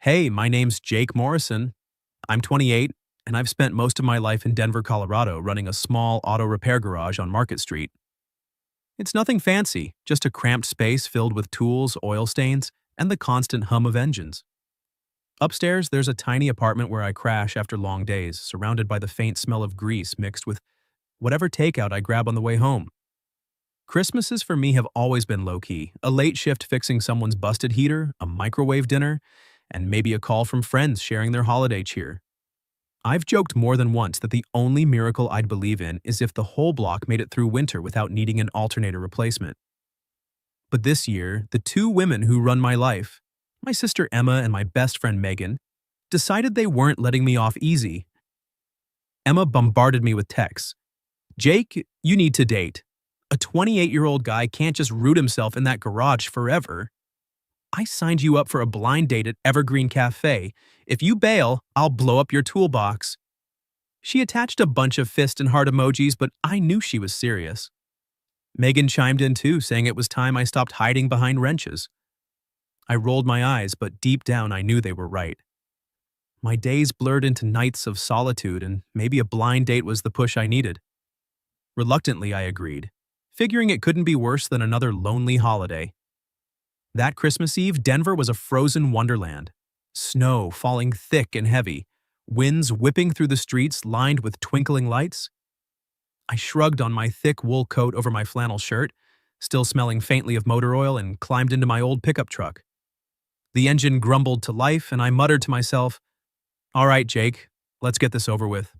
Hey, my name's Jake Morrison. I'm 28, and I've spent most of my life in Denver, Colorado, running a small auto repair garage on Market Street. It's nothing fancy, just a cramped space filled with tools, oil stains, and the constant hum of engines. Upstairs, there's a tiny apartment where I crash after long days, surrounded by the faint smell of grease mixed with whatever takeout I grab on the way home. Christmases for me have always been low-key, a late shift fixing someone's busted heater, a microwave dinner, and maybe a call from friends sharing their holiday cheer. I've joked more than once that the only miracle I'd believe in is if the whole block made it through winter without needing an alternator replacement. But this year, the two women who run my life, my sister Emma and my best friend Megan, decided they weren't letting me off easy. Emma bombarded me with texts. Jake, you need to date. A 28-year-old guy can't just root himself in that garage forever. I signed you up for a blind date at Evergreen Cafe. If you bail, I'll blow up your toolbox. She attached a bunch of fist and heart emojis, but I knew she was serious. Megan chimed in too, saying it was time I stopped hiding behind wrenches. I rolled my eyes, but deep down I knew they were right. My days blurred into nights of solitude, and maybe a blind date was the push I needed. Reluctantly, I agreed, figuring it couldn't be worse than another lonely holiday. That Christmas Eve, Denver was a frozen wonderland. Snow falling thick and heavy, winds whipping through the streets lined with twinkling lights. I shrugged on my thick wool coat over my flannel shirt, still smelling faintly of motor oil, and climbed into my old pickup truck. The engine grumbled to life, and I muttered to myself, "All right, Jake, let's get this over with."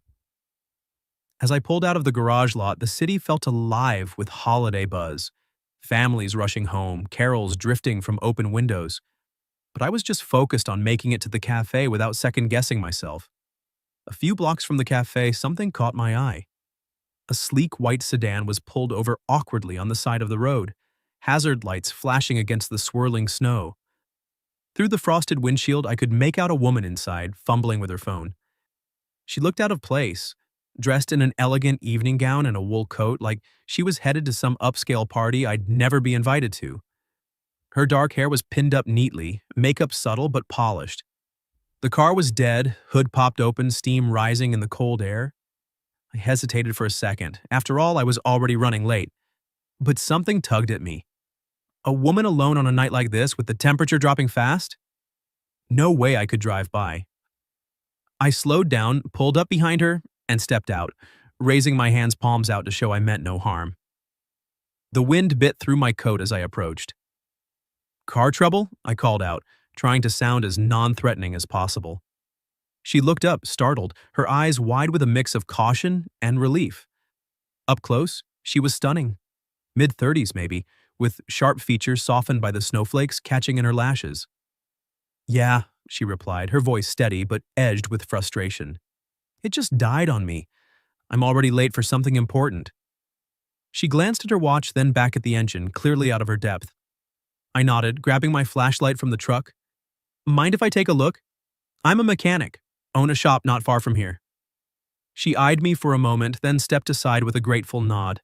As I pulled out of the garage lot, the city felt alive with holiday buzz. Families rushing home, carols drifting from open windows. But I was just focused on making it to the cafe without second-guessing myself. A few blocks from the cafe, something caught my eye. A sleek white sedan was pulled over awkwardly on the side of the road, hazard lights flashing against the swirling snow. Through the frosted windshield, I could make out a woman inside, fumbling with her phone. She looked out of place, dressed in an elegant evening gown and a wool coat, like she was headed to some upscale party I'd never be invited to. Her dark hair was pinned up neatly, makeup subtle but polished. The car was dead, hood popped open, steam rising in the cold air. I hesitated for a second. After all, I was already running late. But something tugged at me. A woman alone on a night like this, with the temperature dropping fast? No way I could drive by. I slowed down, pulled up behind her, and stepped out, raising my hands palms out to show I meant no harm. The wind bit through my coat as I approached. "Car trouble?" I called out, trying to sound as non-threatening as possible. She looked up, startled, her eyes wide with a mix of caution and relief. Up close, she was stunning. Mid-30s maybe, with sharp features softened by the snowflakes catching in her lashes. "Yeah," she replied, her voice steady but edged with frustration. "It just died on me. I'm already late for something important." She glanced at her watch, then back at the engine, clearly out of her depth. I nodded, grabbing my flashlight from the truck. "Mind if I take a look? I'm a mechanic. Own a shop not far from here." She eyed me for a moment, then stepped aside with a grateful nod.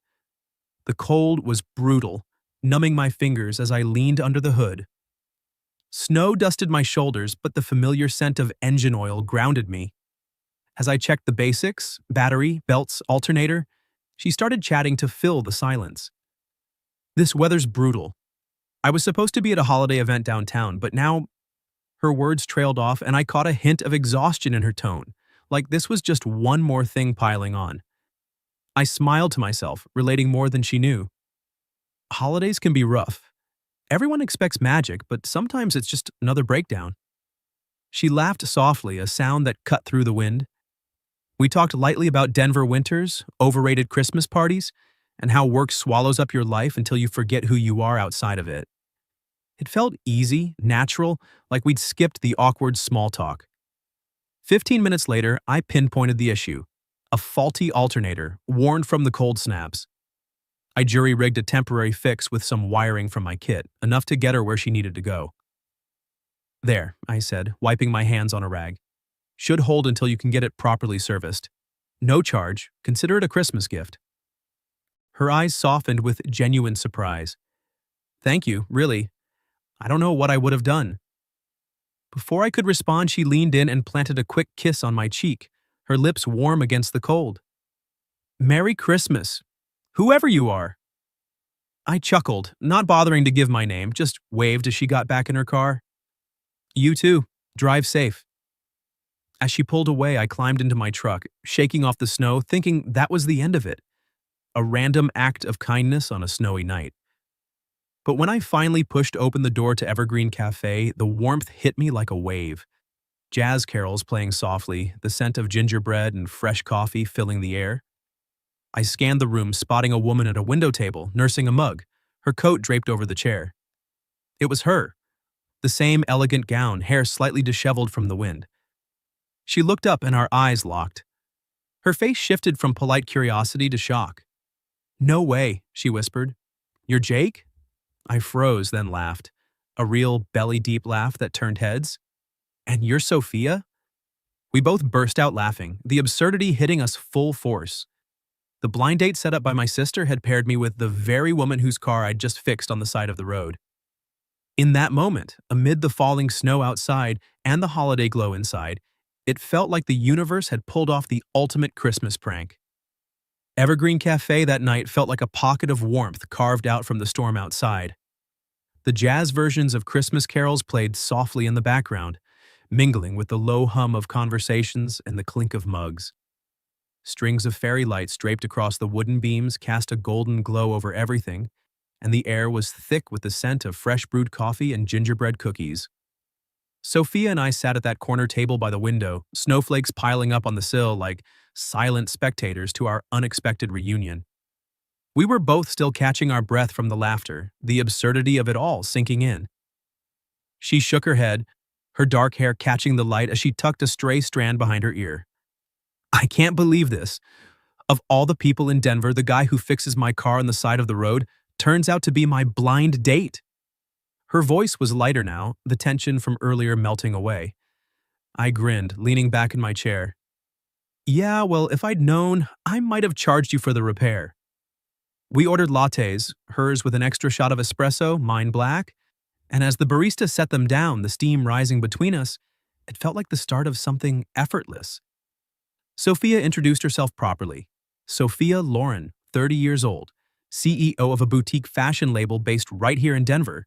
The cold was brutal, numbing my fingers as I leaned under the hood. Snow dusted my shoulders, but the familiar scent of engine oil grounded me. As I checked the basics, battery, belts, alternator, she started chatting to fill the silence. "This weather's brutal. I was supposed to be at a holiday event downtown, but now..." Her words trailed off, and I caught a hint of exhaustion in her tone, like this was just one more thing piling on. I smiled to myself, relating more than she knew. Holidays can be rough. Everyone expects magic, but sometimes it's just another breakdown. She laughed softly, a sound that cut through the wind. We talked lightly about Denver winters, overrated Christmas parties, and how work swallows up your life until you forget who you are outside of it. It felt easy, natural, like we'd skipped the awkward small talk. 15 minutes later, I pinpointed the issue: a faulty alternator, worn from the cold snaps. I jury-rigged a temporary fix with some wiring from my kit, enough to get her where she needed to go. "There," I said, wiping my hands on a rag. "Should hold until you can get it properly serviced. No charge. Consider it a Christmas gift." Her eyes softened with genuine surprise. "Thank you, really. I don't know what I would have done." Before I could respond, she leaned in and planted a quick kiss on my cheek, her lips warm against the cold. Merry Christmas, whoever you are. I chuckled, not bothering to give my name, just waved as she got back in her car. You too. Drive safe. As she pulled away, I climbed into my truck, shaking off the snow, thinking that was the end of it. A random act of kindness on a snowy night. But when I finally pushed open the door to Evergreen Cafe, the warmth hit me like a wave. Jazz carols playing softly, the scent of gingerbread and fresh coffee filling the air. I scanned the room, spotting a woman at a window table, nursing a mug, her coat draped over the chair. It was her, the same elegant gown, hair slightly disheveled from the wind. She looked up and our eyes locked. Her face shifted from polite curiosity to shock. No way, she whispered. You're Jake? I froze, then laughed. A real belly-deep laugh that turned heads. And you're Sophia? We both burst out laughing, the absurdity hitting us full force. The blind date set up by my sister had paired me with the very woman whose car I'd just fixed on the side of the road. In that moment, amid the falling snow outside and the holiday glow inside, it felt like the universe had pulled off the ultimate Christmas prank. Evergreen Cafe that night felt like a pocket of warmth carved out from the storm outside. The jazz versions of Christmas carols played softly in the background, mingling with the low hum of conversations and the clink of mugs. Strings of fairy lights draped across the wooden beams cast a golden glow over everything, and the air was thick with the scent of fresh brewed coffee and gingerbread cookies. Sophia and I sat at that corner table by the window, snowflakes piling up on the sill like silent spectators to our unexpected reunion. We were both still catching our breath from the laughter, the absurdity of it all sinking in. She shook her head, her dark hair catching the light as she tucked a stray strand behind her ear. I can't believe this. Of all the people in Denver, the guy who fixes my car on the side of the road turns out to be my blind date. Her voice was lighter now, the tension from earlier melting away. I grinned, leaning back in my chair. Yeah, well, if I'd known, I might have charged you for the repair. We ordered lattes, hers with an extra shot of espresso, mine black, and as the barista set them down, the steam rising between us, it felt like the start of something effortless. Sophia introduced herself properly. Sophia Lauren, 30 years old, CEO of a boutique fashion label based right here in Denver.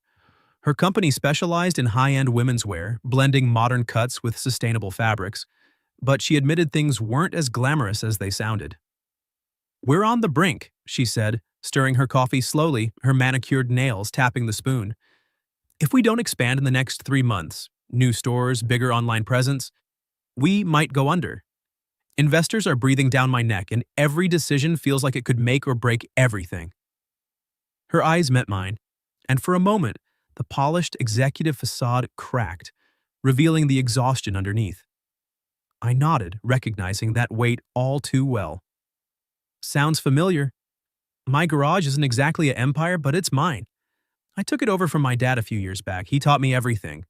Her company specialized in high-end women's wear, blending modern cuts with sustainable fabrics, but she admitted things weren't as glamorous as they sounded. We're on the brink, she said, stirring her coffee slowly, her manicured nails tapping the spoon. If we don't expand in the next 3 months, new stores, bigger online presence, we might go under. Investors are breathing down my neck, and every decision feels like it could make or break everything. Her eyes met mine, and for a moment, the polished executive facade cracked, revealing the exhaustion underneath. I nodded, recognizing that weight all too well. Sounds familiar. My garage isn't exactly an empire, but it's mine. I took it over from my dad a few years back. He taught me everything.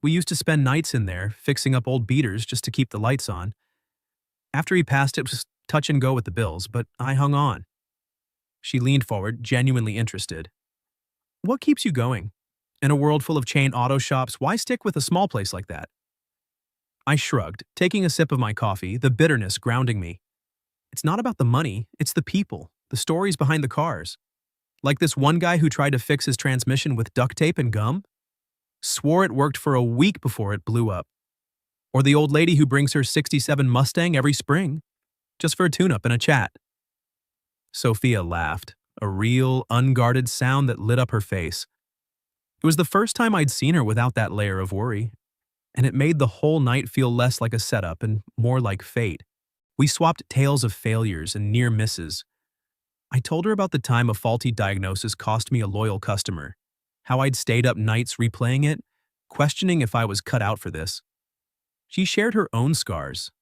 We used to spend nights in there, fixing up old beaters just to keep the lights on. After he passed, it was touch and go with the bills, but I hung on. She leaned forward, genuinely interested. What keeps you going? In a world full of chain auto shops, why stick with a small place like that? I shrugged, taking a sip of my coffee, the bitterness grounding me. It's not about the money, it's the people, the stories behind the cars. Like this one guy who tried to fix his transmission with duct tape and gum? Swore it worked for a week before it blew up. Or the old lady who brings her '67 Mustang every spring, just for a tune-up and a chat. Sophia laughed, a real, unguarded sound that lit up her face. It was the first time I'd seen her without that layer of worry, and it made the whole night feel less like a setup and more like fate. We swapped tales of failures and near misses. I told her about the time a faulty diagnosis cost me a loyal customer, how I'd stayed up nights replaying it, questioning if I was cut out for this. She shared her own scars,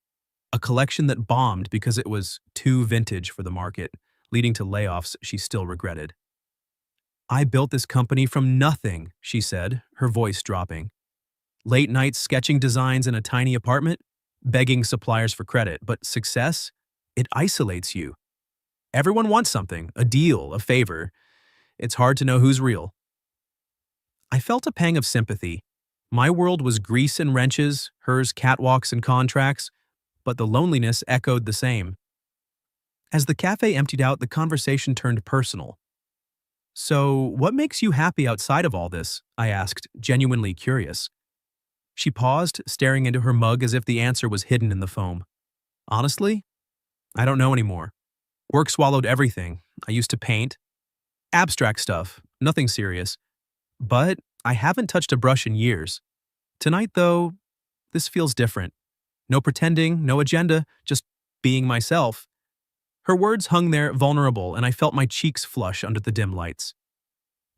a collection that bombed because it was too vintage for the market, leading to layoffs she still regretted. I built this company from nothing, she said, her voice dropping. Late nights sketching designs in a tiny apartment, begging suppliers for credit, but success, it isolates you. Everyone wants something, a deal, a favor. It's hard to know who's real. I felt a pang of sympathy. My world was grease and wrenches, hers catwalks and contracts, but the loneliness echoed the same. As the cafe emptied out, the conversation turned personal. "So, what makes you happy outside of all this?" I asked, genuinely curious. She paused, staring into her mug as if the answer was hidden in the foam. "Honestly, I don't know anymore. Work swallowed everything. I used to paint. Abstract stuff, nothing serious. But I haven't touched a brush in years. Tonight, though, this feels different. No pretending, no agenda, just being myself." Her words hung there vulnerable, and I felt my cheeks flush under the dim lights.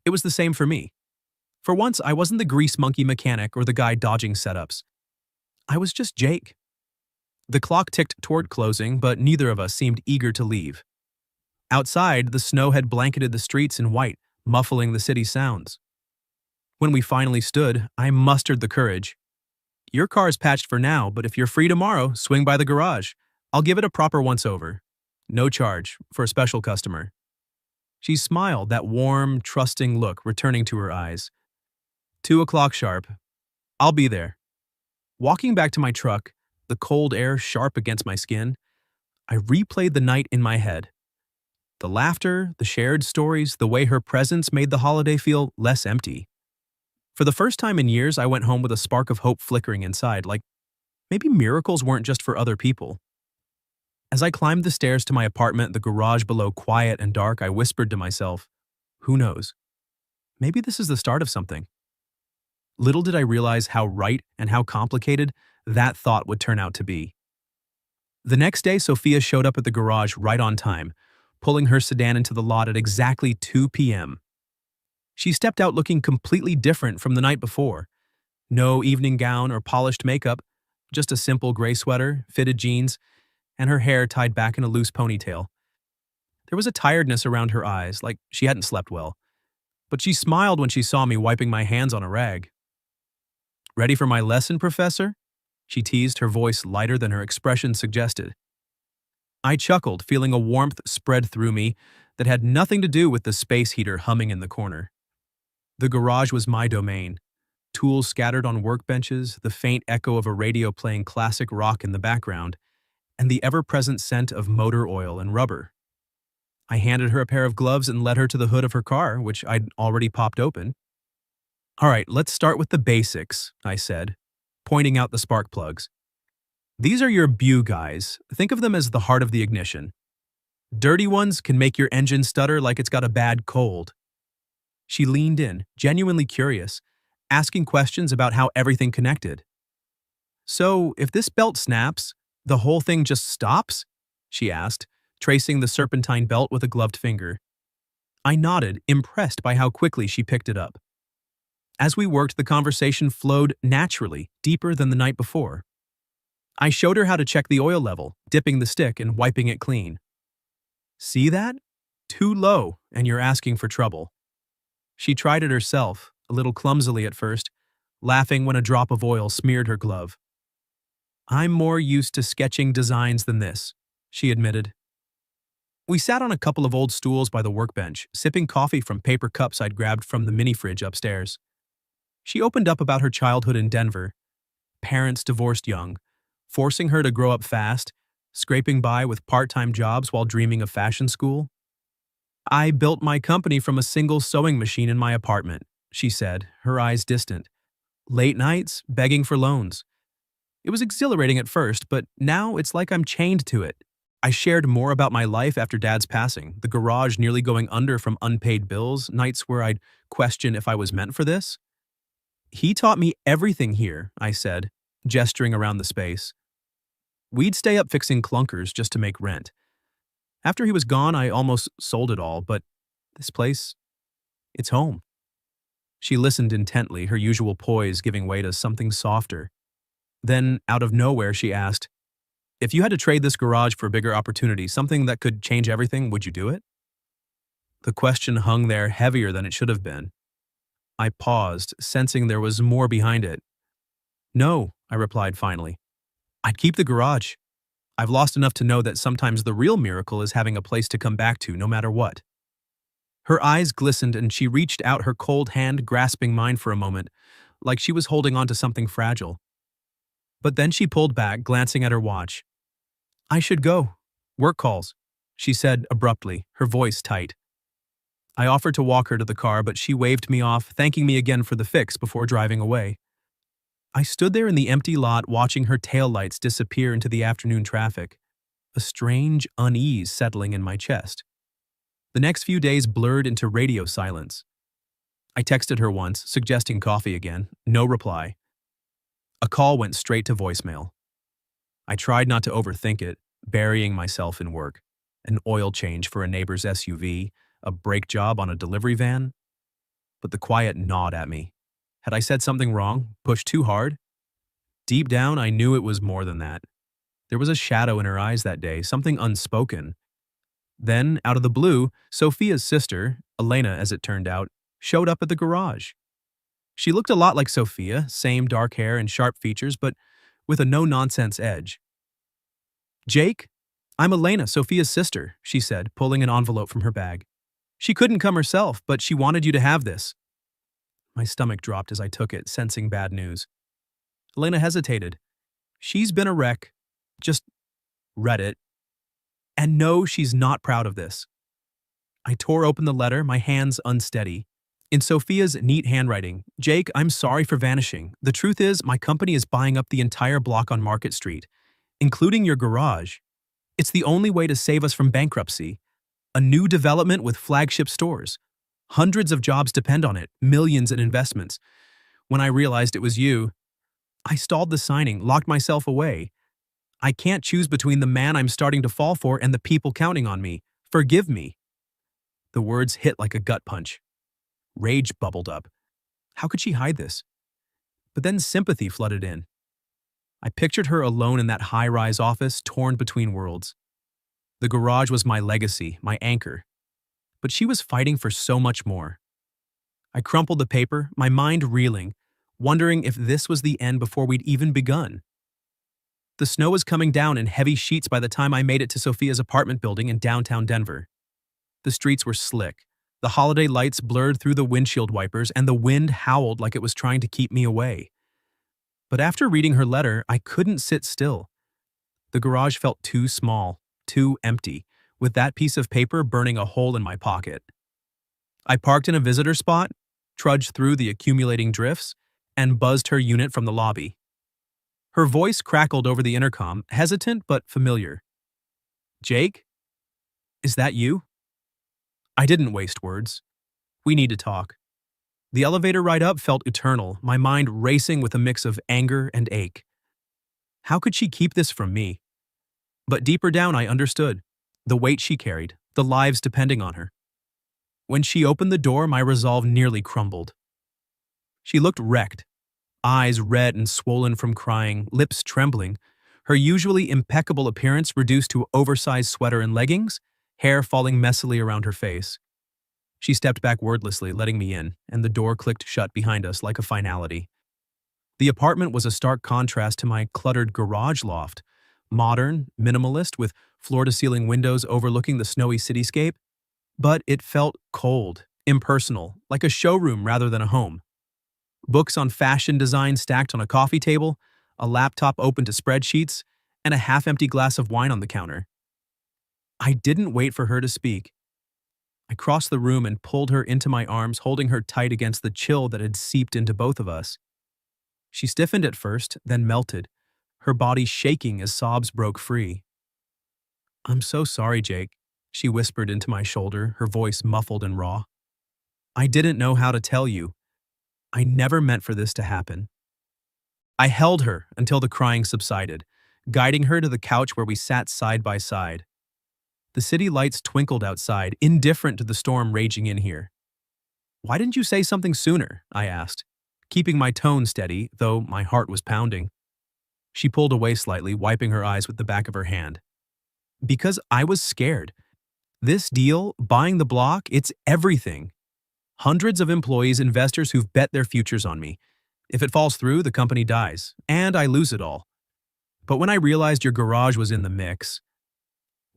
It was the same for me. For once, I wasn't the grease monkey mechanic or the guy dodging setups. I was just Jake. The clock ticked toward closing, but neither of us seemed eager to leave. Outside, the snow had blanketed the streets in white, muffling the city's sounds. When we finally stood, I mustered the courage. "Your car's patched for now, but if you're free tomorrow, swing by the garage. I'll give it a proper once-over. No charge, for a special customer." She smiled, that warm, trusting look returning to her eyes. 2 o'clock sharp. I'll be there." Walking back to my truck, the cold air sharp against my skin, I replayed the night in my head. The laughter, the shared stories, the way her presence made the holiday feel less empty. For the first time in years, I went home with a spark of hope flickering inside, like maybe miracles weren't just for other people. As I climbed the stairs to my apartment, the garage below quiet and dark, I whispered to myself, "Who knows? Maybe this is the start of something." Little did I realize how right and how complicated that thought would turn out to be. The next day, Sophia showed up at the garage right on time, pulling her sedan into the lot at exactly 2 p.m. She stepped out looking completely different from the night before. No evening gown or polished makeup, just a simple gray sweater, fitted jeans, and her hair tied back in a loose ponytail. There was a tiredness around her eyes, like she hadn't slept well. But she smiled when she saw me wiping my hands on a rag. "Ready for my lesson, Professor?" She teased, her voice lighter than her expression suggested. I chuckled, feeling a warmth spread through me that had nothing to do with the space heater humming in the corner. The garage was my domain. Tools scattered on workbenches, the faint echo of a radio playing classic rock in the background, and the ever-present scent of motor oil and rubber. I handed her a pair of gloves and led her to the hood of her car, which I'd already popped open. "All right, let's start with the basics," I said, pointing out the spark plugs. "These are your BU guys. Think of them as the heart of the ignition. Dirty ones can make your engine stutter like it's got a bad cold." She leaned in, genuinely curious, asking questions about how everything connected. "So, if this belt snaps, the whole thing just stops?" she asked, tracing the serpentine belt with a gloved finger. I nodded, impressed by how quickly she picked it up. As we worked, the conversation flowed naturally, deeper than the night before. I showed her how to check the oil level, dipping the stick and wiping it clean. "See that? Too low, and you're asking for trouble." She tried it herself, a little clumsily at first, laughing when a drop of oil smeared her glove. "I'm more used to sketching designs than this," she admitted. We sat on a couple of old stools by the workbench, sipping coffee from paper cups I'd grabbed from the mini-fridge upstairs. She opened up about her childhood in Denver. Parents divorced young, forcing her to grow up fast, scraping by with part-time jobs while dreaming of fashion school. "I built my company from a single sewing machine in my apartment," she said, her eyes distant. "Late nights, begging for loans. It was exhilarating at first, but now it's like I'm chained to it." I shared more about my life after Dad's passing, the garage nearly going under from unpaid bills, nights where I'd question if I was meant for this. "He taught me everything here," I said, gesturing around the space. "We'd stay up fixing clunkers just to make rent. After he was gone, I almost sold it all, but this place, it's home." She listened intently, her usual poise giving way to something softer. Then, out of nowhere, she asked, "If you had to trade this garage for a bigger opportunity, something that could change everything, would you do it?" The question hung there heavier than it should have been. I paused, sensing there was more behind it. "No," I replied finally. "I'd keep the garage. I've lost enough to know that sometimes the real miracle is having a place to come back to no matter what." Her eyes glistened and she reached out her cold hand, grasping mine for a moment, like she was holding on to something fragile. But then she pulled back, glancing at her watch. I should go. Work calls, she said abruptly, her voice tight. I offered to walk her to the car, but she waved me off, thanking me again for the fix before driving away. I stood there in the empty lot watching her taillights disappear into the afternoon traffic, a strange unease settling in my chest. The next few days blurred into radio silence. I texted her once, suggesting coffee again. No reply. A call went straight to voicemail. I tried not to overthink it, burying myself in work. An oil change for a neighbor's SUV, a brake job on a delivery van. But the quiet gnawed at me. Had I said something wrong? Pushed too hard? Deep down, I knew it was more than that. There was a shadow in her eyes that day, something unspoken. Then, out of the blue, Sophia's sister, Elena as it turned out, showed up at the garage. She looked a lot like Sophia, same dark hair and sharp features, but with a no-nonsense edge. Jake, I'm Elena, Sophia's sister, she said, pulling an envelope from her bag. She couldn't come herself, but she wanted you to have this. My stomach dropped as I took it, sensing bad news. Elena hesitated. She's been a wreck. Just read it. And no, she's not proud of this. I tore open the letter, my hands unsteady. In Sophia's neat handwriting, Jake, I'm sorry for vanishing. The truth is, my company is buying up the entire block on Market Street, including your garage. It's the only way to save us from bankruptcy. A new development with flagship stores. Hundreds of jobs depend on it, millions in investments. When I realized it was you, I stalled the signing, locked myself away. I can't choose between the man I'm starting to fall for and the people counting on me. Forgive me. The words hit like a gut punch. Rage bubbled up. How could she hide this? But then sympathy flooded in. I pictured her alone in that high-rise office, torn between worlds. The garage was my legacy, my anchor. But she was fighting for so much more. I crumpled the paper, my mind reeling, wondering if this was the end before we'd even begun. The snow was coming down in heavy sheets by the time I made it to Sophia's apartment building in downtown Denver. The streets were slick. The holiday lights blurred through the windshield wipers, and the wind howled like it was trying to keep me away. But after reading her letter, I couldn't sit still. The garage felt too small, too empty, with that piece of paper burning a hole in my pocket. I parked in a visitor spot, trudged through the accumulating drifts, and buzzed her unit from the lobby. Her voice crackled over the intercom, hesitant but familiar. Jake? Is that you? I didn't waste words. We need to talk. The elevator ride up felt eternal, my mind racing with a mix of anger and ache. How could she keep this from me? But deeper down I understood. The weight she carried, the lives depending on her. When she opened the door, my resolve nearly crumbled. She looked wrecked, eyes red and swollen from crying, lips trembling, her usually impeccable appearance reduced to oversized sweater and leggings, hair falling messily around her face. She stepped back wordlessly, letting me in, and the door clicked shut behind us like a finality. The apartment was a stark contrast to my cluttered garage loft, modern, minimalist, with floor-to-ceiling windows overlooking the snowy cityscape, but it felt cold, impersonal, like a showroom rather than a home. Books on fashion design stacked on a coffee table, a laptop open to spreadsheets, and a half-empty glass of wine on the counter. I didn't wait for her to speak. I crossed the room and pulled her into my arms, holding her tight against the chill that had seeped into both of us. She stiffened at first, then melted, her body shaking as sobs broke free. I'm so sorry, Jake, she whispered into my shoulder, her voice muffled and raw. I didn't know how to tell you. I never meant for this to happen. I held her until the crying subsided, guiding her to the couch where we sat side by side. The city lights twinkled outside, indifferent to the storm raging in here. Why didn't you say something sooner? I asked, keeping my tone steady, though my heart was pounding. She pulled away slightly, wiping her eyes with the back of her hand. Because I was scared. This deal, buying the block, it's everything. Hundreds of employees, investors who've bet their futures on me. If it falls through, the company dies, and I lose it all. But when I realized your garage was in the mix,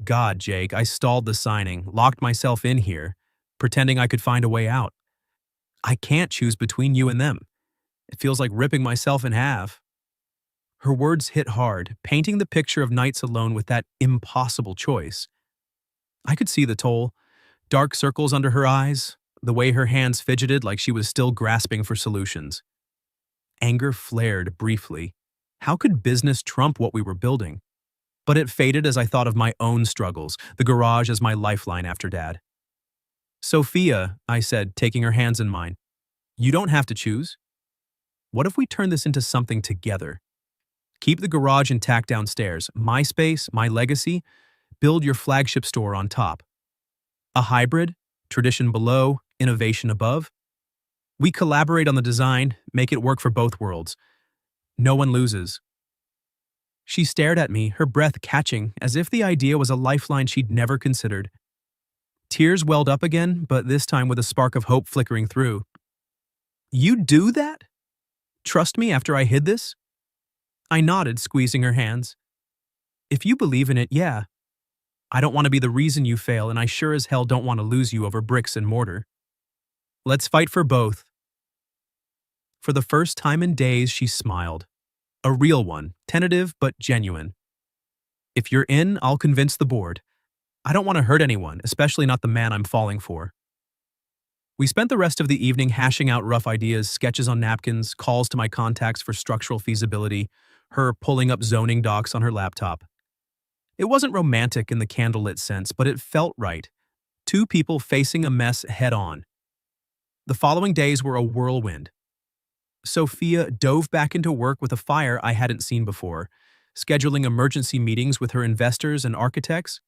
God, Jake, I stalled the signing, locked myself in here, pretending I could find a way out. I can't choose between you and them. It feels like ripping myself in half. Her words hit hard, painting the picture of nights alone with that impossible choice. I could see the toll, dark circles under her eyes, the way her hands fidgeted like she was still grasping for solutions. Anger flared briefly. How could business trump what we were building? But it faded as I thought of my own struggles, the garage as my lifeline after Dad. Sophia, I said, taking her hands in mine, you don't have to choose. What if we turn this into something together? Keep the garage intact downstairs, my space, my legacy, build your flagship store on top. A hybrid, tradition below, innovation above. We collaborate on the design, make it work for both worlds. No one loses. She stared at me, her breath catching, as if the idea was a lifeline she'd never considered. Tears welled up again, but this time with a spark of hope flickering through. You'd do that? Trust me after I hid this? I nodded, squeezing her hands. If you believe in it, yeah. I don't want to be the reason you fail, and I sure as hell don't want to lose you over bricks and mortar. Let's fight for both. For the first time in days, she smiled. A real one, tentative but genuine. If you're in, I'll convince the board. I don't want to hurt anyone, especially not the man I'm falling for. We spent the rest of the evening hashing out rough ideas, sketches on napkins, calls to my contacts for structural feasibility, her pulling up zoning docs on her laptop. It wasn't romantic in the candlelit sense, but it felt right. Two people facing a mess head-on. The following days were a whirlwind. Sophia dove back into work with a fire I hadn't seen before, scheduling emergency meetings with her investors and architects.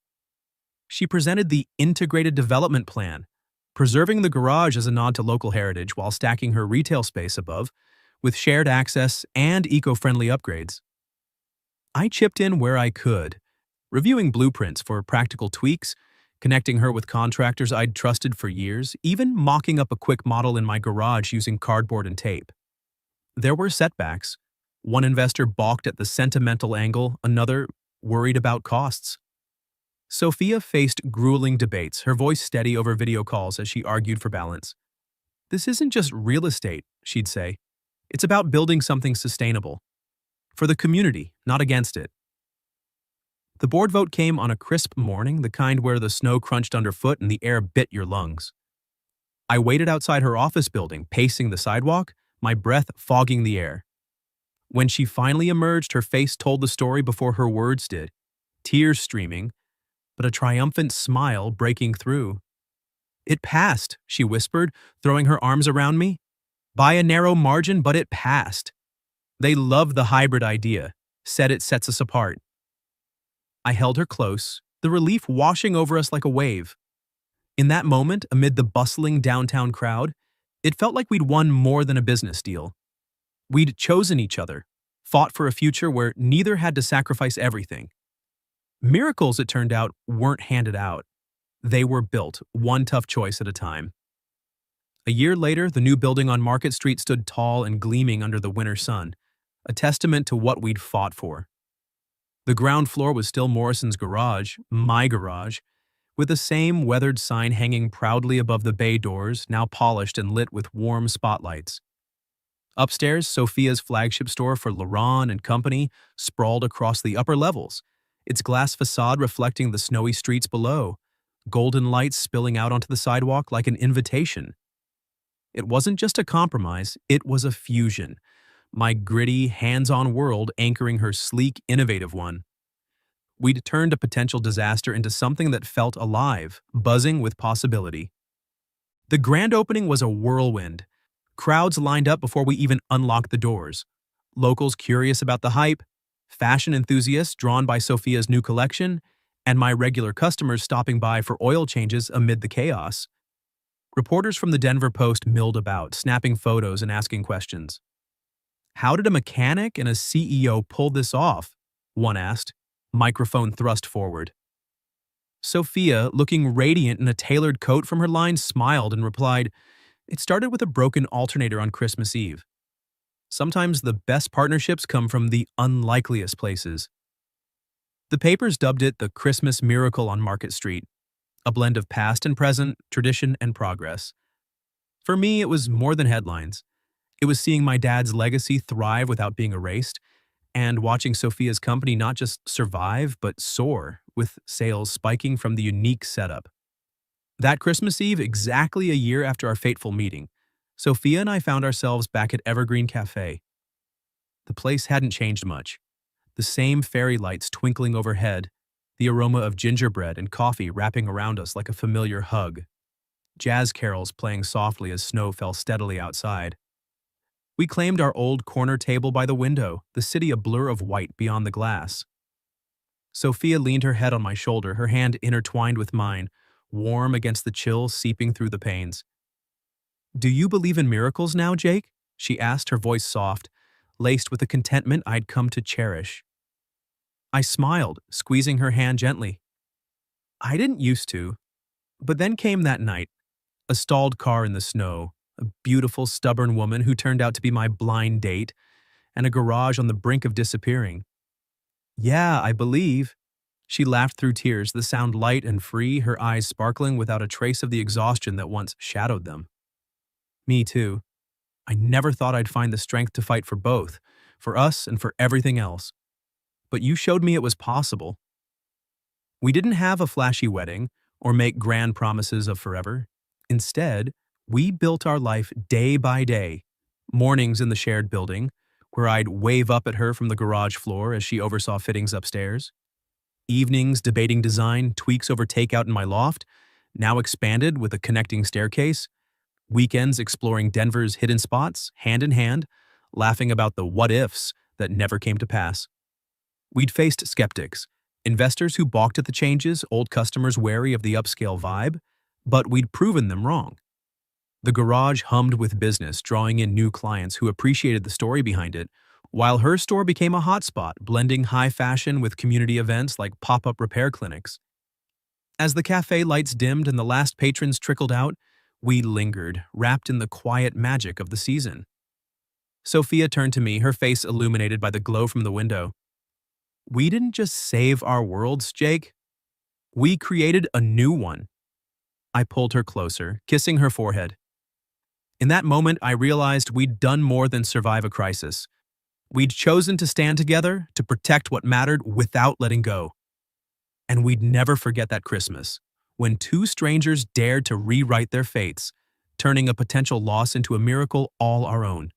She presented the integrated development plan, preserving the garage as a nod to local heritage while stacking her retail space above, with shared access and eco-friendly upgrades. I chipped in where I could, reviewing blueprints for practical tweaks, connecting her with contractors I'd trusted for years, even mocking up a quick model in my garage using cardboard and tape. There were setbacks. One investor balked at the sentimental angle, another worried about costs. Sophia faced grueling debates, her voice steady over video calls as she argued for balance. This isn't just real estate, she'd say. It's about building something sustainable. For the community, not against it. The board vote came on a crisp morning, the kind where the snow crunched underfoot and the air bit your lungs. I waited outside her office building, pacing the sidewalk, my breath fogging the air. When she finally emerged, her face told the story before her words did, tears streaming, but a triumphant smile breaking through. It passed, she whispered, throwing her arms around me. By a narrow margin, but it passed. They love the hybrid idea, said it sets us apart. I held her close, the relief washing over us like a wave. In that moment, amid the bustling downtown crowd, it felt like we'd won more than a business deal. We'd chosen each other, fought for a future where neither had to sacrifice everything. Miracles, it turned out, weren't handed out. They were built, one tough choice at a time. A year later, the new building on Market Street stood tall and gleaming under the winter sun, a testament to what we'd fought for. The ground floor was still Morrison's garage, my garage, with the same weathered sign hanging proudly above the bay doors, now polished and lit with warm spotlights. Upstairs, Sophia's flagship store for Laurent and Company sprawled across the upper levels, its glass facade reflecting the snowy streets below, golden lights spilling out onto the sidewalk like an invitation. It wasn't just a compromise, it was a fusion, my gritty, hands-on world anchoring her sleek, innovative one. We'd turned a potential disaster into something that felt alive, buzzing with possibility. The grand opening was a whirlwind. Crowds lined up before we even unlocked the doors. Locals curious about the hype, fashion enthusiasts drawn by Sophia's new collection, and my regular customers stopping by for oil changes amid the chaos. Reporters from the Denver Post milled about, snapping photos and asking questions. How did a mechanic and a CEO pull this off? One asked, microphone thrust forward. Sophia, looking radiant in a tailored coat from her line, smiled and replied, "It started with a broken alternator on Christmas Eve. Sometimes the best partnerships come from the unlikeliest places." The papers dubbed it the Christmas miracle on Market Street, a blend of past and present, tradition and progress. For me, it was more than headlines. It was seeing my dad's legacy thrive without being erased, and watching Sophia's company not just survive, but soar, with sales spiking from the unique setup. That Christmas Eve, exactly a year after our fateful meeting, Sophia and I found ourselves back at Evergreen Cafe. The place hadn't changed much. The same fairy lights twinkling overhead, the aroma of gingerbread and coffee wrapping around us like a familiar hug, jazz carols playing softly as snow fell steadily outside. We claimed our old corner table by the window, the city a blur of white beyond the glass. Sophia leaned her head on my shoulder, her hand intertwined with mine, warm against the chill seeping through the panes. "Do you believe in miracles now, Jake?" she asked, her voice soft, laced with a contentment I'd come to cherish. I smiled, squeezing her hand gently. I didn't used to, but then came that night, a stalled car in the snow, a beautiful, stubborn woman who turned out to be my blind date, and a garage on the brink of disappearing. "Yeah, I believe." She laughed through tears, the sound light and free, her eyes sparkling without a trace of the exhaustion that once shadowed them. Me too. I never thought I'd find the strength to fight for both, for us and for everything else. But you showed me it was possible. We didn't have a flashy wedding or make grand promises of forever. Instead, we built our life day by day. Mornings in the shared building, where I'd wave up at her from the garage floor as she oversaw fittings upstairs. Evenings debating design, tweaks over takeout in my loft, now expanded with a connecting staircase. Weekends exploring Denver's hidden spots, hand in hand, laughing about the what-ifs that never came to pass. We'd faced skeptics, investors who balked at the changes, old customers wary of the upscale vibe, but we'd proven them wrong. The garage hummed with business, drawing in new clients who appreciated the story behind it, while her store became a hotspot, blending high fashion with community events like pop-up repair clinics. As the cafe lights dimmed and the last patrons trickled out, we lingered, wrapped in the quiet magic of the season. Sophia turned to me, her face illuminated by the glow from the window. "We didn't just save our worlds, Jake. We created a new one." I pulled her closer, kissing her forehead. In that moment, I realized we'd done more than survive a crisis. We'd chosen to stand together, to protect what mattered without letting go. And we'd never forget that Christmas, when two strangers dared to rewrite their fates, turning a potential loss into a miracle all our own.